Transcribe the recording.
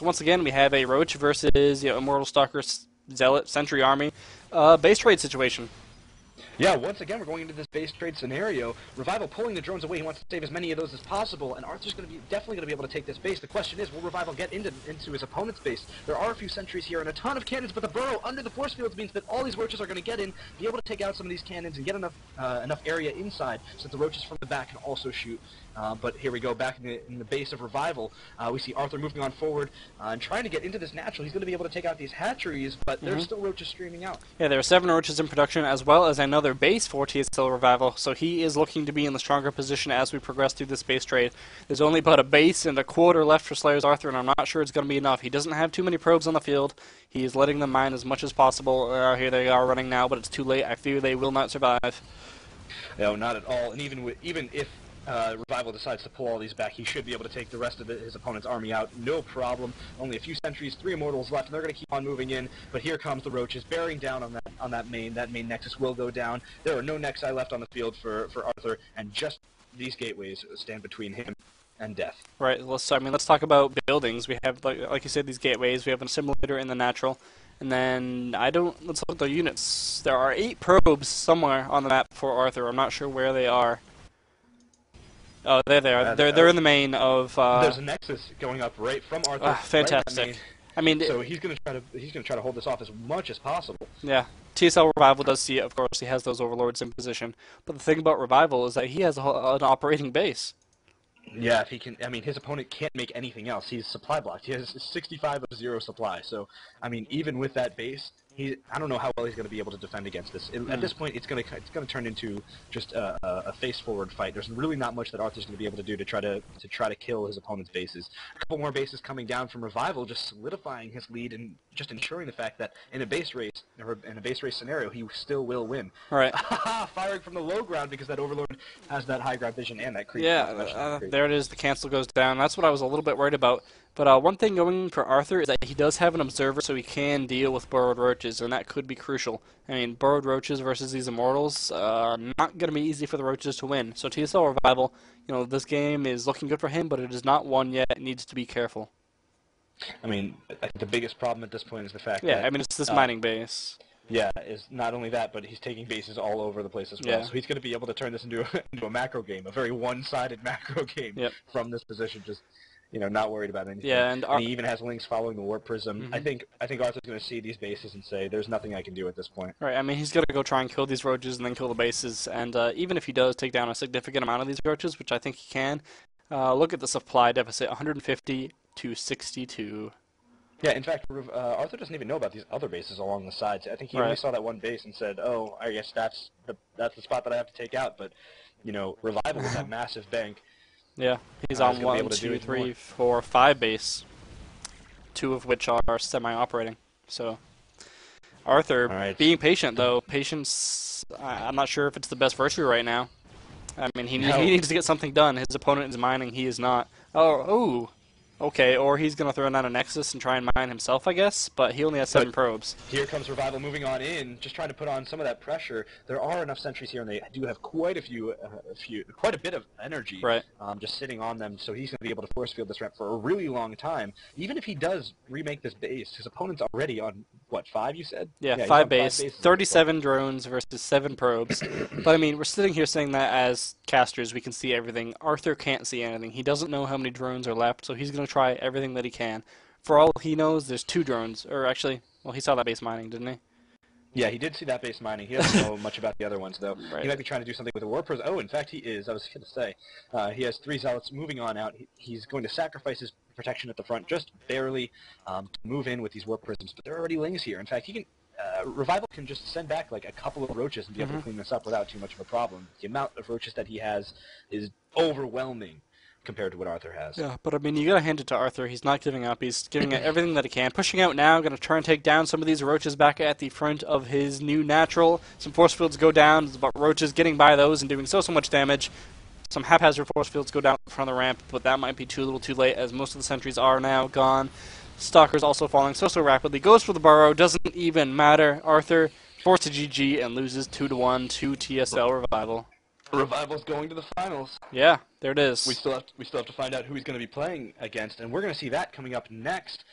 So once again, we have a Roach versus Immortal Stalker Zealot Sentry Army base trade situation. Yeah, once again, we're going into this base trade scenario. Revival pulling the drones away. He wants to save as many of those as possible, and Arthur's definitely going to be able to take this base. The question is, will Revival get into his opponent's base? There are a few sentries here and a ton of cannons, but the burrow under the force fields means that all these roaches are going to get in, be able to take out some of these cannons, and get enough area inside so that the roaches from the back can also shoot. But here we go, back in the base of Revival. We see Arthur moving on forward and trying to get into this natural. He's going to be able to take out these hatcheries, but there's still roaches streaming out. Yeah, there are 7 roaches in production, as well as another base for TSLRevival, so he is looking to be in the stronger position as we progress through this base trade. There's only about a base and a quarter left for SlayerS.Arthur, and I'm not sure it's going to be enough. He doesn't have too many probes on the field. He is letting them mine as much as possible. Here they are running now, but it's too late. I fear they will not survive. No, not at all. And even if Revival decides to pull all these back, he should be able to take the rest of his opponent's army out, no problem. Only a few sentries, 3 immortals left, and they're going to keep on moving in. But here comes the roaches bearing down on that main. That main nexus will go down. There are no nexi left on the field for Arthur, and just these gateways stand between him and death. Right. Let's talk about buildings. We have, like you said, these gateways. We have an assimilator in the natural. And then, let's look at the units. There are 8 probes somewhere on the map for Arthur. I'm not sure where they are. Oh, there they are. They're in the main of. There's a nexus going up right from Arthur. Fantastic. Right, I mean, so he's gonna try to hold this off as much as possible. Yeah, TSLRevival does see it. Of course, he has those overlords in position. But the thing about Revival is that he has an operating base. Yeah, if he can. I mean, his opponent can't make anything else. He's supply blocked. He has 65 of 0 supply. So, I mean, even with that base, I don't know how well he's going to be able to defend against this. At this point, it's going to turn into just a face-forward fight. There's really not much that Arthur's going to be able to do to try to kill his opponent's bases. A couple more bases coming down from Revival, just solidifying his lead and just ensuring the fact that in a base race scenario, he still will win. Right. Firing from the low ground because that Overlord has that high ground vision and that creep. Yeah, there it is. The cancel goes down. That's what I was a little bit worried about. But one thing going for Arthur is that he does have an observer, so he can deal with burrowed roaches, and that could be crucial. I mean, burrowed roaches versus these immortals, not going to be easy for the roaches to win. So TSLRevival, this game is looking good for him, but it is not won yet. It needs to be careful. I mean, I think the biggest problem at this point is the fact that... Yeah, I mean, it's this mining base. Yeah, is not only that, but he's taking bases all over the place as well. Yeah. So he's going to be able to turn this into a macro game, a very one-sided macro game from this position, just... not worried about anything. Yeah, and he even has links following the Warp Prism. I think Arthur's going to see these bases and say, "There's nothing I can do at this point." Right. I mean, he's going to go try and kill these roaches and then kill the bases. And even if he does take down a significant amount of these roaches, which I think he can, look at the supply deficit: 150 to 62. Yeah. In fact, Arthur doesn't even know about these other bases along the sides. I think he only saw that one base and said, "Oh, I guess that's the spot that I have to take out." But Revival with that massive bank. Yeah, he's on 1, 2, 3, 4, 5 base, 2 of which are semi-operating. So, Arthur, being patient though, patience, I'm not sure if it's the best virtue right now. I mean, he needs to get something done. His opponent is mining, he is not. Okay, or he's going to throw down a Nexus and try and mine himself, I guess, but he only has 7 probes. Here comes Revival moving on in, just trying to put on some of that pressure. There are enough sentries here, and they do have quite a bit of energy just sitting on them, so he's going to be able to force field this ramp for a really long time. Even if he does remake this base, his opponent's already on, what, 5, you said? Yeah, 5 base, 37 drones versus 7 probes. But, I mean, we're sitting here saying that as casters, we can see everything. Arthur can't see anything. He doesn't know how many drones are left, so he's going to try everything that he can. For all he knows, there's 2 drones. Or actually, well, he saw that base mining, didn't he? Yeah, he did see that base mining. He doesn't know much about the other ones, though. He might be trying to do something with the Warp Prism. Oh, in fact, he is. I was going to say. He has 3 Zealots moving on out. He's going to sacrifice his protection at the front just barely to move in with these Warp Prisms. But there are already Lings here. In fact, he can... Revival can just send back like a couple of roaches and be able to clean this up without too much of a problem. The amount of roaches that he has is overwhelming compared to what Arthur has. Yeah, but I mean, you gotta hand it to Arthur. He's not giving up. He's giving it everything that he can. Pushing out now, gonna try and take down some of these roaches back at the front of his new natural. Some force fields go down, but roaches getting by those and doing so much damage. Some haphazard force fields go down in front of the ramp, but that might be too little too late as most of the sentries are now gone. Stalker's also falling so rapidly. Goes for the burrow, doesn't even matter. Arthur forced to GG and loses 2-1 to TSLRevival. Revival's going to the finals. Yeah, there it is. We still have to find out who he's going to be playing against, and we're going to see that coming up next.